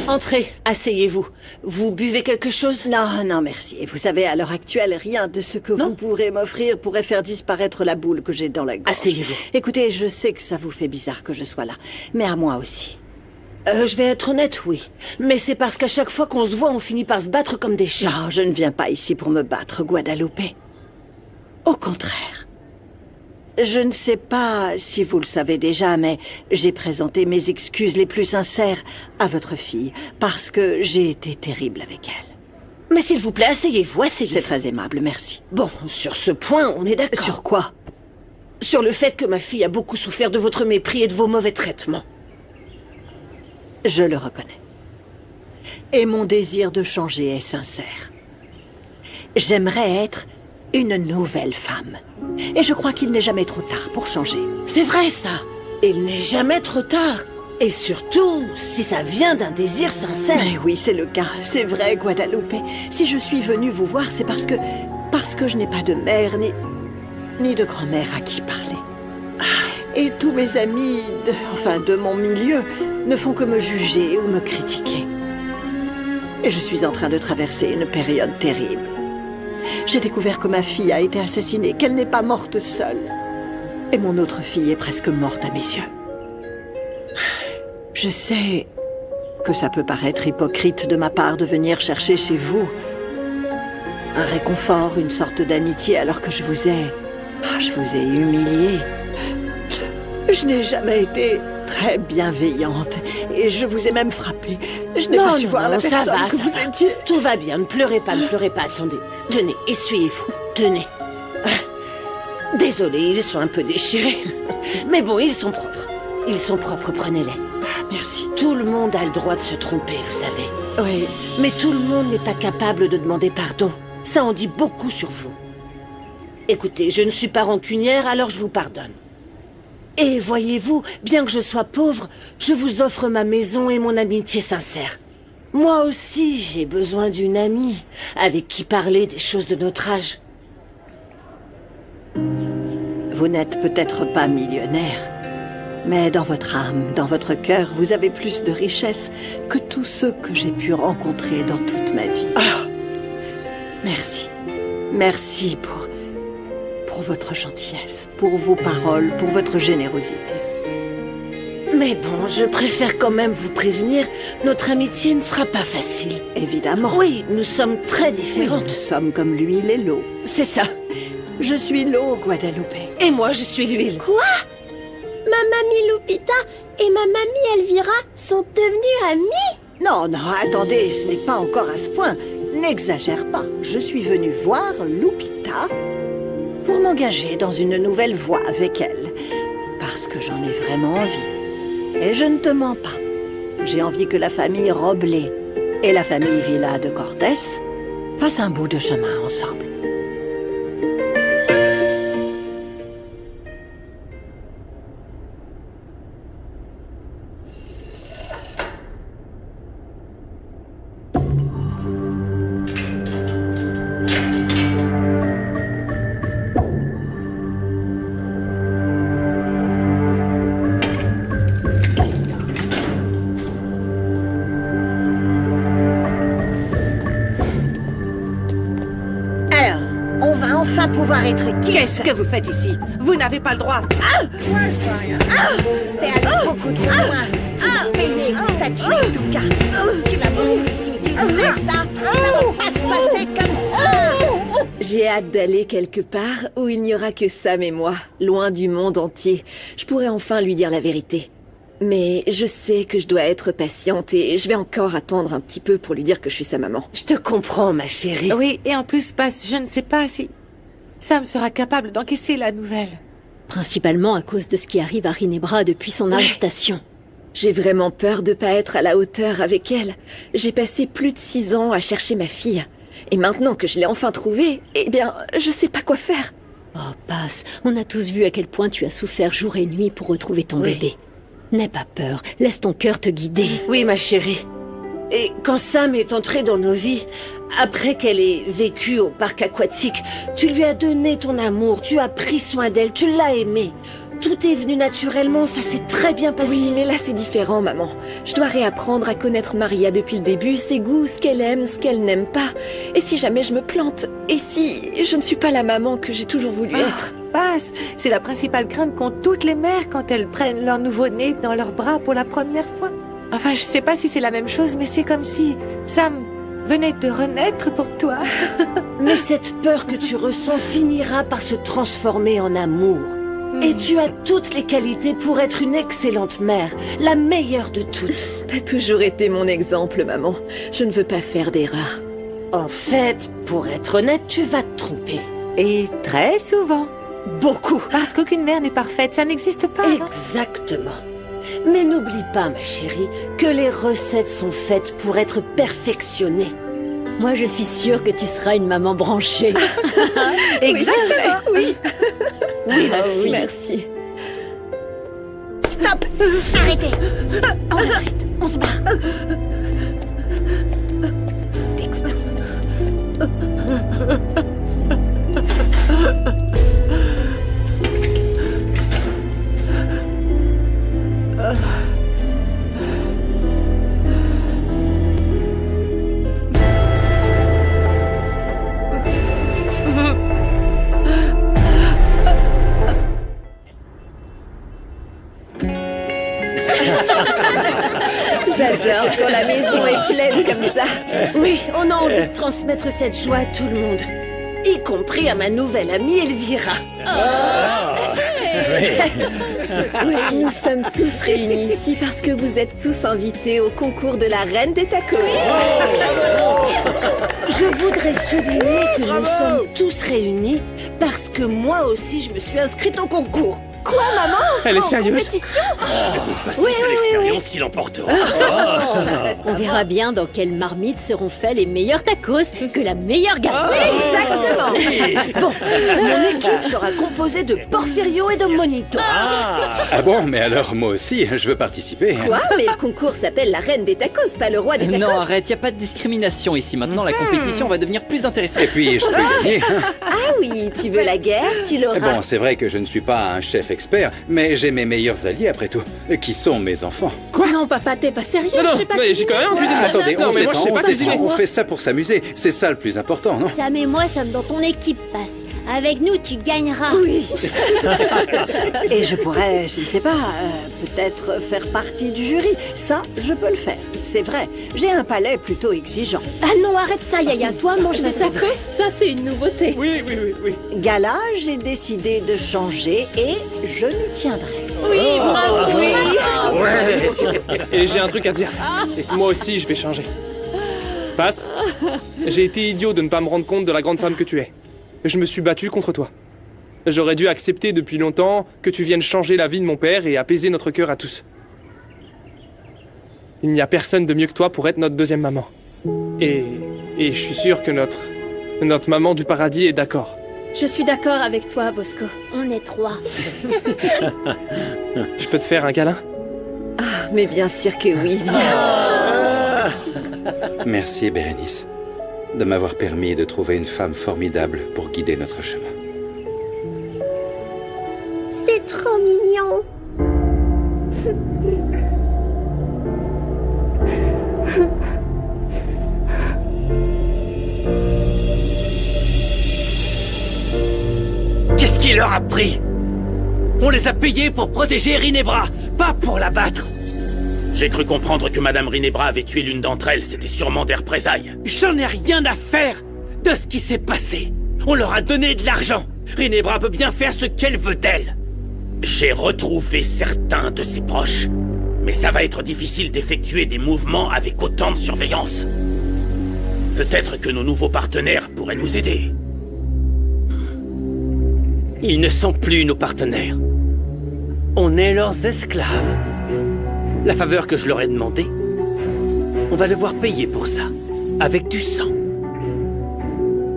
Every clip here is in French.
Entrez, asseyez-vous. Vous buvez quelque chose? Non, non, merci. Et vous savez, à l'heure actuelle, rien de ce que vous pourrez m'offrir pourrait faire disparaître la boule que j'ai dans la gorge. Asseyez-vous. Écoutez, je sais que ça vous fait bizarre que je sois là, mais à moi aussi. Je vais être honnête, oui. Mais c'est parce qu'à chaque fois qu'on se voit, on finit par se battre comme des chats. Non, je ne viens pas ici pour me battre, Guadalupe. Au contraire. Je ne sais pas si vous le savez déjà, mais j'ai présenté mes excuses les plus sincères à votre fille, parce que j'ai été terrible avec elle. Mais s'il vous plaît, asseyez-vous, asseyez-vous. C'est très aimable, merci. Bon, sur ce point, on est d'accord. Sur quoi? Sur le fait que ma fille a beaucoup souffert de votre mépris et de vos mauvais traitements. Je le reconnais. Et mon désir de changer est sincère. J'aimerais être une nouvelle femme. Et je crois qu'il n'est jamais trop tard pour changer. C'est vrai, ça. Il n'est jamais trop tard. Et surtout, si ça vient d'un désir sincère. Mais oui, c'est le cas. C'est vrai, Guadalupe. Si je suis venue vous voir, c'est parce que je n'ai pas de mère ni de grand-mère à qui parler. Et tous mes amis, de mon milieu, ne font que me juger ou me critiquer. Et je suis en train de traverser une période terrible. J'ai découvert que ma fille a été assassinée, qu'elle n'est pas morte seule. Et mon autre fille est presque morte à mes yeux. Je sais que ça peut paraître hypocrite de ma part de venir chercher chez vous un réconfort, une sorte d'amitié, alors que je vous ai humilié. Je n'ai jamais été très bienveillante et je vous ai même frappé. Je n'ai pas su voir la personne que vous étiez. Tout va bien, ne pleurez pas, attendez. Tenez, essuyez-vous, tenez. Désolée, ils sont un peu déchirés. Mais bon, ils sont propres. Ils sont propres, prenez-les. Merci. Tout le monde a le droit de se tromper, vous savez. Oui. Mais tout le monde n'est pas capable de demander pardon. Ça en dit beaucoup sur vous. Écoutez, je ne suis pas rancunière, alors je vous pardonne. Et voyez-vous, bien que je sois pauvre, je vous offre ma maison et mon amitié sincère. Moi aussi, j'ai besoin d'une amie avec qui parler des choses de notre âge. Vous n'êtes peut-être pas millionnaire, mais dans votre âme, dans votre cœur, vous avez plus de richesse que tous ceux que j'ai pu rencontrer dans toute ma vie. Ah. Merci. Merci pour votre gentillesse, pour vos paroles, pour votre générosité. Mais bon, je préfère quand même vous prévenir, notre amitié ne sera pas facile. Évidemment. Oui, nous sommes très différentes. Oui, nous sommes comme l'huile et l'eau. C'est ça. Je suis l'eau, Guadalupe. Et moi, je suis l'huile. Quoi? Ma mamie Lupita et ma mamie Elvira sont devenues amies? Non, non, attendez, ce n'est pas encore à ce point. N'exagère pas. Je suis venue voir Lupita pour m'engager dans une nouvelle voie avec elle. Parce que j'en ai vraiment envie. Et je ne te mens pas. J'ai envie que la famille Roblé et la famille Villa de Cortés fassent un bout de chemin ensemble. Pouvoir être quitte. Qu'est-ce que vous faites ici? Vous n'avez pas le droit. Moi, je vois rien. T'es allé beaucoup trop loin. Tu vas payer. T'as tué en tout cas. Tu vas mourir ici. Tu le sais, ça? Ça va pas se passer comme ça. J'ai hâte d'aller quelque part où il n'y aura que Sam et moi, loin du monde entier. Je pourrai enfin lui dire la vérité. Mais je sais que je dois être patiente et je vais encore attendre un petit peu pour lui dire que je suis sa maman. Je te comprends, ma chérie. Oui, et en plus, je ne sais pas si Sam sera capable d'encaisser la nouvelle. Principalement à cause de ce qui arrive à Rinebra depuis son arrestation. J'ai vraiment peur de pas être à la hauteur avec elle. J'ai passé plus de 6 ans à chercher ma fille. Et maintenant que je l'ai enfin trouvée, eh bien, je sais pas quoi faire. Oh, passe. On a tous vu à quel point tu as souffert jour et nuit pour retrouver ton bébé. N'aie pas peur. Laisse ton cœur te guider. Oui, ma chérie. Et quand Sam est entrée dans nos vies, après qu'elle ait vécu au parc aquatique, tu lui as donné ton amour, tu as pris soin d'elle, tu l'as aimée. tout est venu naturellement, ça s'est très bien passé. Oui, mais là c'est différent, maman. Je dois réapprendre à connaître Maria depuis le début, ses goûts, ce qu'elle aime, ce qu'elle n'aime pas. Et si jamais je me plante? Et si je ne suis pas la maman que j'ai toujours voulu être? Passe. C'est la principale crainte qu'ont toutes les mères quand elles prennent leur nouveau-né dans leurs bras pour la première fois. Enfin, je sais pas si c'est la même chose, mais c'est comme si Sam venait de renaître pour toi. Mais cette peur que tu ressens finira par se transformer en amour. Et tu as toutes les qualités pour être une excellente mère, la meilleure de toutes. T'as toujours été mon exemple, maman. Je ne veux pas faire d'erreur. En fait, pour être honnête, tu vas te tromper. Et très souvent. Beaucoup. Parce qu'aucune mère n'est parfaite, ça n'existe pas. non? Exactement. Mais n'oublie pas, ma chérie, que les recettes sont faites pour être perfectionnées. Moi, je suis sûre que tu seras une maman branchée. Exactement. Oui. Oui, ma fille. Merci. Stop. Arrêtez. On arrête. On se barre. T'écoutes. J'adore quand la maison est pleine comme ça. Oui, on a envie de transmettre cette joie à tout le monde. Y compris à ma nouvelle amie Elvira. Oui, nous sommes tous réunis ici parce que vous êtes tous invités au concours de la Reine des Tacos. Je voudrais souligner que nous sommes tous réunis parce que moi aussi je me suis inscrite au concours. Quoi, maman? Elle est sérieuse? Compétition? De toute façon, c'est l'expérience qui l'emportera. On verra bien dans quelle marmite seront faits les meilleurs tacos que la meilleure gâterie. Exactement. Bon, mon équipe sera composée de Porfirio et de Monito. Ah bon, mais alors moi aussi, je veux participer. Quoi? Mais le concours s'appelle la Reine des Tacos, pas le roi des Tacos. Non, arrête, y a pas de discrimination ici. Maintenant, la compétition va devenir plus intéressante. Et puis, je peux gagner. Ah oui, tu veux la guerre, tu l'auras. Bon, c'est vrai que je ne suis pas un chef expert, mais j'ai mes meilleurs alliés après tout, qui sont mes enfants. Non, papa, t'es pas sérieux? Non, Je sais pas mais j'ai quand même un cuisine. Attendez, non, on mais moi je sais pas cuisiner. on fait ça pour s'amuser. C'est ça le plus important, non? Sam et moi sommes dans ton équipe, Passe. Avec nous, tu gagneras. Oui. Et je pourrais, je ne sais pas, peut-être faire partie du jury. Ça, je peux le faire. C'est vrai, j'ai un palais plutôt exigeant. Ah non, arrête ça, Yaya. Toi, manger des tacos, ça c'est une nouveauté. Oui. Gala, j'ai décidé de changer et je m'y tiendrai. Oui, bravo. Et j'ai un truc à dire. Moi aussi, je vais changer. Passe. J'ai été idiot de ne pas me rendre compte de la grande femme que tu es. Je me suis battu contre toi. J'aurais dû accepter depuis longtemps que tu viennes changer la vie de mon père et apaiser notre cœur à tous. Il n'y a personne de mieux que toi pour être notre deuxième maman. Et je suis sûr que notre maman du paradis est d'accord. Je suis d'accord avec toi, Bosco. On est 3. Je peux te faire un câlin? Ah, mais bien sûr que oui, viens. Merci, Bérénice, de m'avoir permis de trouver une femme formidable pour guider notre chemin. C'est trop mignon. Qu'est-ce qui leur a pris? On les a payés pour protéger Rinebra, pas pour la battre. J'ai cru comprendre que Madame Rinebra avait tué l'une d'entre elles. C'était sûrement des représailles. J'en ai rien à faire de ce qui s'est passé. On leur a donné de l'argent. Rinebra peut bien faire ce qu'elle veut d'elle. J'ai retrouvé certains de ses proches. Mais ça va être difficile d'effectuer des mouvements avec autant de surveillance. Peut-être que nos nouveaux partenaires pourraient nous aider. Ils ne sont plus nos partenaires. On est leurs esclaves. La faveur que je leur ai demandée, on va devoir payer pour ça, avec du sang.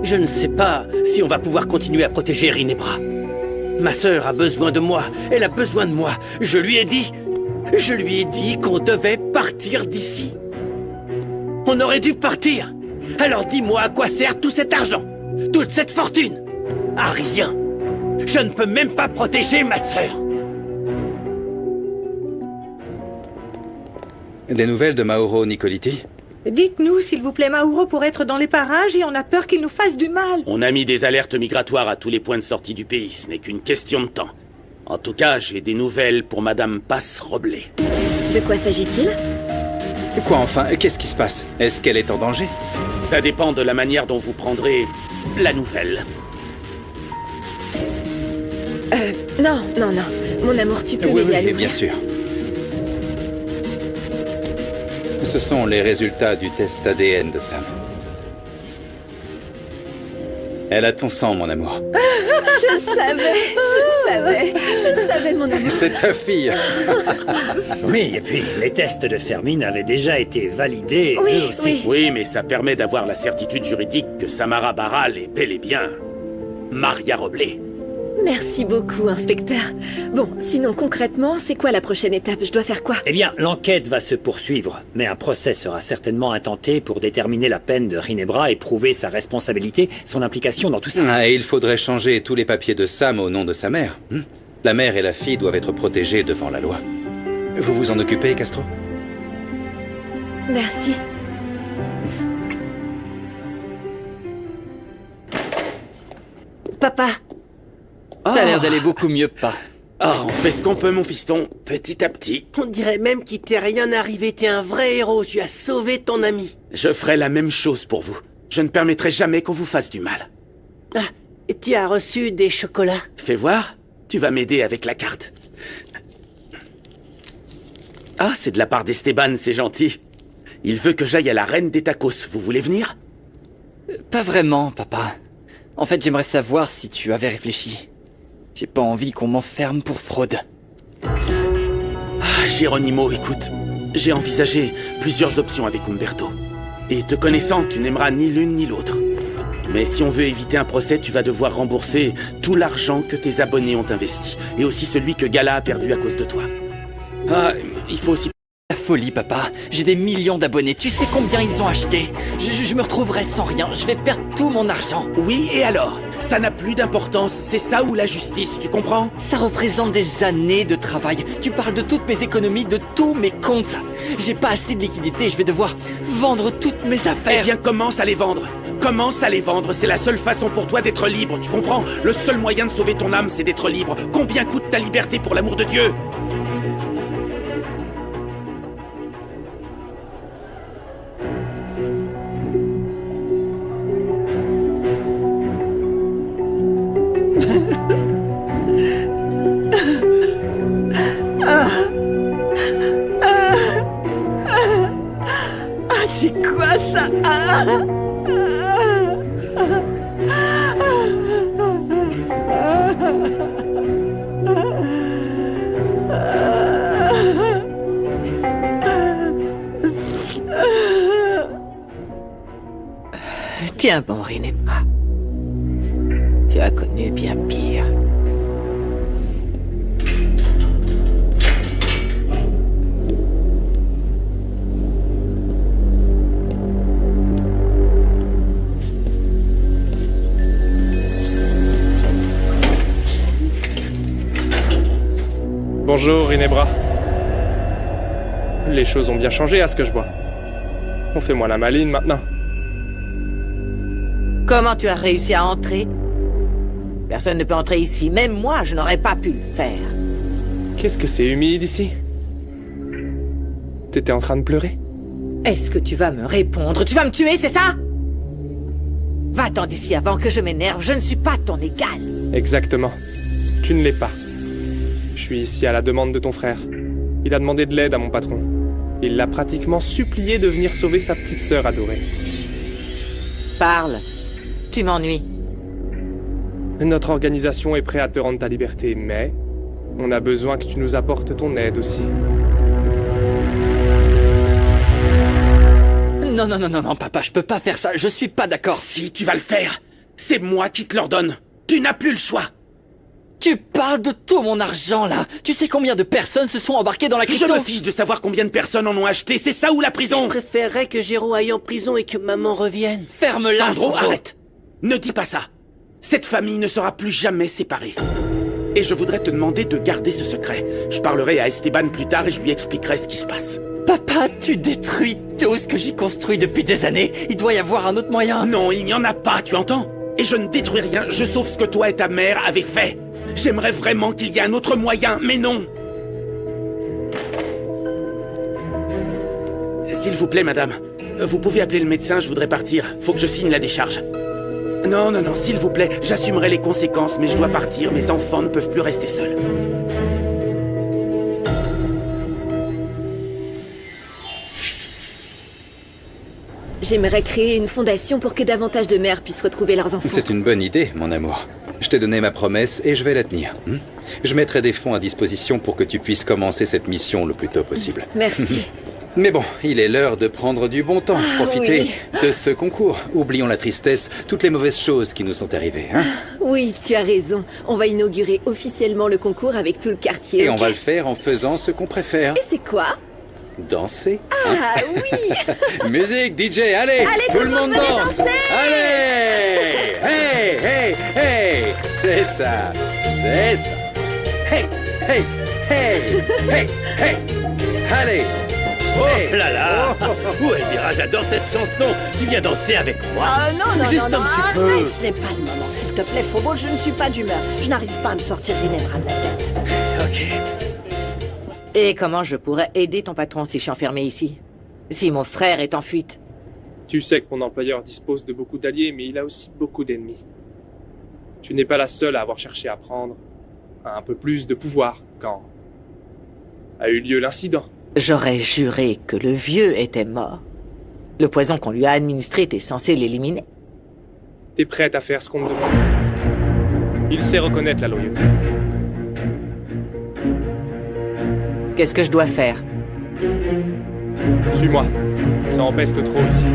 Je ne sais pas si on va pouvoir continuer à protéger Rinebra. Ma sœur a besoin de moi, elle a besoin de moi. Je lui ai dit qu'on devait partir d'ici. On aurait dû partir. Alors dis-moi à quoi sert tout cet argent, toute cette fortune? À rien. Je ne peux même pas protéger ma sœur. Des nouvelles de Mauro Nicoliti? Dites-nous, s'il vous plaît, Mauro pourrait être dans les parages et on a peur qu'il nous fasse du mal. On a mis des alertes migratoires à tous les points de sortie du pays. Ce n'est qu'une question de temps. En tout cas, j'ai des nouvelles pour Madame Passe Roblet. De quoi s'agit-il? Quoi enfin? Qu'est-ce qui se passe? Est-ce qu'elle est en danger? Ça dépend de la manière dont vous prendrez la nouvelle. Non. Mon amour, tu peux m'aider à l'ouvrir? Bien sûr. Ce sont les résultats du test ADN de Sam. Elle a ton sang, mon amour. Je le savais, mon amour. C'est ta fille. Oui, et puis les tests de Fermine avaient déjà été validés, eux aussi. Oui, mais ça permet d'avoir la certitude juridique que Samara Barral est bel et bien Maria Roblet. Merci beaucoup, inspecteur. Bon, sinon concrètement, c'est quoi la prochaine étape? Je dois faire quoi? Eh bien, l'enquête va se poursuivre, mais un procès sera certainement intenté pour déterminer la peine de Ginebra et prouver sa responsabilité, son implication dans tout ça. Et il faudrait changer tous les papiers de Sam au nom de sa mère. La mère et la fille doivent être protégées devant la loi. Vous vous en occupez, Castro? Merci. Papa! T'as l'air d'aller beaucoup mieux, pas. On fait ce qu'on peut, mon fiston, petit à petit. On dirait même qu'il t'est rien arrivé, t'es un vrai héros, tu as sauvé ton ami. Je ferai la même chose pour vous. Je ne permettrai jamais qu'on vous fasse du mal. Tu as reçu des chocolats? Fais voir, tu vas m'aider avec la carte. Ah, c'est de la part d'Esteban, c'est gentil. Il veut que j'aille à la reine des tacos, vous voulez venir? Pas vraiment, papa. En fait, j'aimerais savoir si tu avais réfléchi. J'ai pas envie qu'on m'enferme pour fraude. Geronimo, écoute, j'ai envisagé plusieurs options avec Umberto. Et te connaissant, tu n'aimeras ni l'une ni l'autre. Mais si on veut éviter un procès, tu vas devoir rembourser tout l'argent que tes abonnés ont investi. Et aussi celui que Gala a perdu à cause de toi. Il faut aussi... La folie, papa. J'ai des millions d'abonnés. Tu sais combien ils ont acheté? Je me retrouverai sans rien. Je vais perdre tout mon argent. Oui, et alors? Ça n'a plus d'importance. C'est ça ou la justice, tu comprends? Ça représente des années de travail. Tu parles de toutes mes économies, de tous mes comptes. J'ai pas assez de liquidités. Je vais devoir vendre toutes mes affaires. Eh bien, commence à les vendre. Commence à les vendre. C'est la seule façon pour toi d'être libre, tu comprends? Le seul moyen de sauver ton âme, c'est d'être libre. Combien coûte ta liberté, pour l'amour de Dieu? C'est quoi ça? Tiens bon, Ginebra. Tu as connu bien pire. Bonjour, Ginebra. Les choses ont bien changé à ce que je vois. On fait moins la maline maintenant. Comment tu as réussi à entrer? Personne ne peut entrer ici. Même moi, je n'aurais pas pu le faire. Qu'est-ce que c'est humide ici? T'étais en train de pleurer? Est-ce que tu vas me répondre? Tu vas me tuer, c'est ça? Va-t'en d'ici avant que je m'énerve. Je ne suis pas ton égal. Exactement. Tu ne l'es pas. Je suis ici à la demande de ton frère. Il a demandé de l'aide à mon patron. Il l'a pratiquement supplié de venir sauver sa petite sœur adorée. Parle. Tu m'ennuies. Notre organisation est prête à te rendre ta liberté, mais on a besoin que tu nous apportes ton aide aussi. Non, papa, je peux pas faire ça. Je suis pas d'accord. Si, tu vas le faire. C'est moi qui te l'ordonne. Tu n'as plus le choix. Tu parles de tout mon argent, là. Tu sais combien de personnes se sont embarquées dans la crypto? Je me fiche de savoir combien de personnes en ont acheté. C'est ça ou la prison? Je préférerais que Géraud aille en prison et que maman revienne. Ferme-la, Sandro, arrête. Ne dis pas ça. Cette famille ne sera plus jamais séparée. Et je voudrais te demander de garder ce secret. Je parlerai à Esteban plus tard et je lui expliquerai ce qui se passe. Papa, tu détruis tout ce que j'ai construit depuis des années. Il doit y avoir un autre moyen. Non, il n'y en a pas, tu entends? Et je ne détruis rien, je sauve ce que toi et ta mère avez fait. J'aimerais vraiment qu'il y ait un autre moyen, mais non. S'il vous plaît, madame, vous pouvez appeler le médecin, je voudrais partir. Faut que je signe la décharge. Non, non, non, s'il vous plaît, j'assumerai les conséquences, mais je dois partir, mes enfants ne peuvent plus rester seuls. J'aimerais créer une fondation pour que davantage de mères puissent retrouver leurs enfants. C'est une bonne idée, mon amour. Je t'ai donné ma promesse et je vais la tenir. Je mettrai des fonds à disposition pour que tu puisses commencer cette mission le plus tôt possible. Merci. Mais bon, il est l'heure de prendre du bon temps. Profiter oui. de ce concours. Oublions la tristesse, toutes les mauvaises choses qui nous sont arrivées. Hein? Oui, tu as raison. On va inaugurer officiellement le concours avec tout le quartier. Et on va le faire en faisant ce qu'on préfère. Et c'est quoi? Danser. Ah oui. Musique, DJ, allez, tout le monde danse. Allez. Hey, hey, hey. C'est ça, c'est ça. Hey, hey, hey, hey, hey. Allez. Oh là là. Ouais, Elvira, j'adore cette chanson. Tu viens danser avec moi? Ah non, Juste non, un petit peu. arrête, ce n'est pas le moment, s'il te plaît, Phobos, je ne suis pas d'humeur. Je n'arrive pas à me sortir Ginevra de la tête. Ok. Et comment je pourrais aider ton patron si je suis enfermé ici? Si mon frère est en fuite? Tu sais que mon employeur dispose de beaucoup d'alliés, mais il a aussi beaucoup d'ennemis. Tu n'es pas la seule à avoir cherché à prendre un peu plus de pouvoir quand a eu lieu l'incident. J'aurais juré que le vieux était mort. Le poison qu'on lui a administré était censé l'éliminer. T'es prête à faire ce qu'on me demande? Il sait reconnaître la loyauté. Qu'est-ce que je dois faire? Suis-moi. Ça empeste trop ici.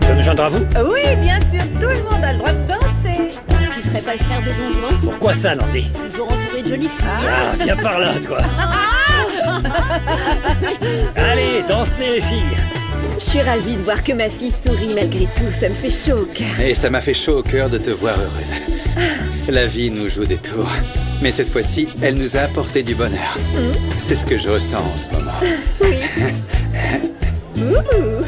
Je peux me joindre à vous? Oui, bien sûr, tout le monde a le droit de danser. Tu serais pas le frère de Don Juan? Pourquoi ça, Landy? Toujours entouré de jolies filles. Ah, viens par là, toi. Allez, dansez, les filles. Je suis ravie de voir que ma fille sourit malgré tout. Ça me fait chaud au cœur. Et ça m'a fait chaud au cœur de te voir heureuse. La vie nous joue des tours. Mais cette fois-ci, elle nous a apporté du bonheur. C'est ce que je ressens en ce moment. Oui. Ouh.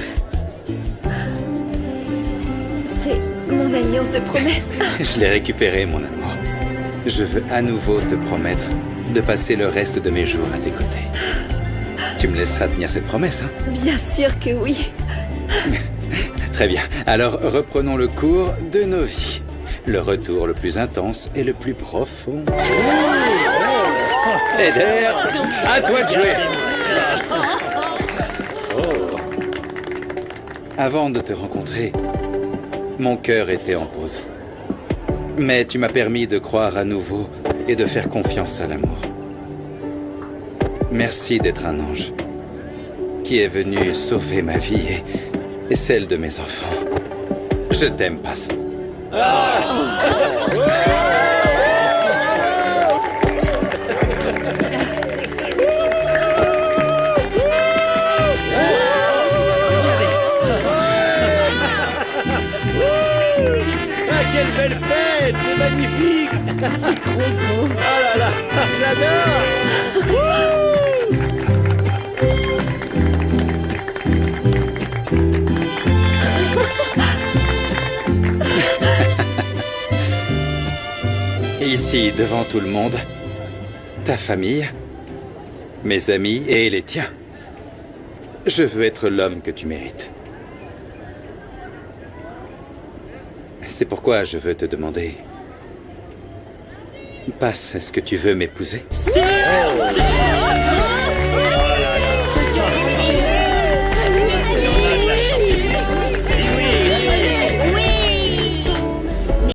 C'est mon alliance de promesses. Je l'ai récupérée, mon amour. Je veux à nouveau te promettre de passer le reste de mes jours à tes côtés. Tu me laisseras tenir cette promesse, hein? Bien sûr que oui. Très bien. Alors, reprenons le cours de nos vies. Le retour le plus intense et le plus profond. Eder, à toi de jouer. Avant de te rencontrer, mon cœur était en pause. Mais tu m'as permis de croire à nouveau et de faire confiance à l'amour. Merci d'être un ange qui est venu sauver ma vie et celle de mes enfants. Je t'aime, Paz. Quelle belle fête! C'est magnifique! C'est trop beau. Oh là là! J'adore! Ici, devant tout le monde, ta famille, mes amis et les tiens. Je veux être l'homme que tu mérites. C'est pourquoi je veux te demander... Passe, est-ce que tu veux m'épouser?